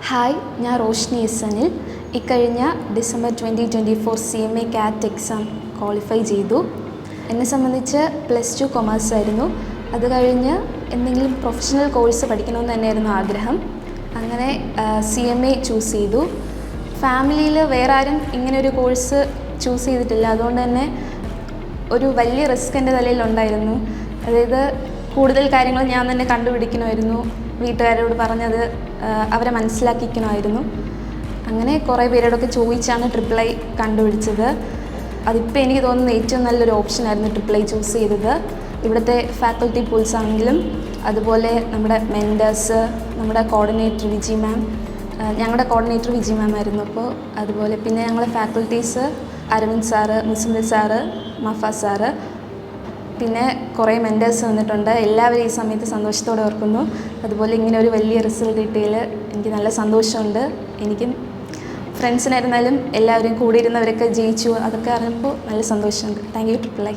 Hi, ഞാൻ റോഷ്നി ഇസനിൽ. ഇക്കഴിഞ്ഞ December 2024 CMA CAT exam qualify ചെയ്തു. എന്നെ സംബന്ധിച്ച് +2 കൊമേഴ്സ് ആയിരുന്നു. അത് കഴിഞ്ഞ് എന്തെങ്കിലും പ്രൊഫഷണൽ കോഴ്സ് പഠിക്കണമെന്ന് തന്നെയായിരുന്നു ആഗ്രഹം. അങ്ങനെ CMA ചൂസ് ചെയ്തു. ഫാമിലിയിൽ വേറെ ആരും ഇങ്ങനെയൊരു കോഴ്സ് ചൂസ് ചെയ്തിട്ടില്ല. അതുകൊണ്ട് തന്നെ ഒരു വലിയ റിസ്ക് എൻ്റെ തലയിലുണ്ടായിരുന്നു. അതായത് കൂടുതൽ കാര്യങ്ങൾ ഞാൻ തന്നെ കണ്ടുപിടിക്കണമായിരുന്നു. വീട്ടുകാരോട് പറഞ്ഞത് അവരെ മനസ്സിലാക്കിക്കണമായിരുന്നു. അങ്ങനെ കുറേ പേരോടൊക്കെ ചോദിച്ചാണ് ട്രിപ്പിൾ ഐ കണ്ടുപിടിച്ചത്. അതിപ്പോൾ എനിക്ക് തോന്നുന്ന ഏറ്റവും നല്ലൊരു ഓപ്ഷനായിരുന്നു ട്രിപ്പിൾ ഐ ചൂസ് ചെയ്തത്. ഇവിടുത്തെ ഫാക്കൽറ്റി പൂൾസ് ആണെങ്കിലും അതുപോലെ നമ്മുടെ മെൻറ്റേഴ്സ്, നമ്മുടെ കോർഡിനേറ്റർ വിജി മാം, ഞങ്ങളുടെ കോർഡിനേറ്റർ വിജി മാം ആയിരുന്നു. അപ്പോൾ അതുപോലെ പിന്നെ ഞങ്ങളുടെ ഫാക്കൽറ്റീസ് അരവിന്ദ് സാറ്, മുസ്ലിം സാറ്, മഫ സാറ്, പിന്നെ കുറേ മെൻറ്റേഴ്സ് വന്നിട്ടുണ്ട്. എല്ലാവരും ഈ സമയത്ത് സന്തോഷത്തോടെ ഓർക്കുന്നു. അതുപോലെ ഇങ്ങനെ ഒരു വലിയ റിസൾട്ട് കിട്ടിയതിൽ എനിക്ക് നല്ല സന്തോഷമുണ്ട്. എനിക്കും ഫ്രണ്ട്സിനായിരുന്നാലും എല്ലാവരും കൂടി ഇരുന്നവരൊക്കെ ജയിച്ചു, അതൊക്കെ അറിഞ്ഞപ്പോൾ നല്ല സന്തോഷമുണ്ട്. Thank you triple I.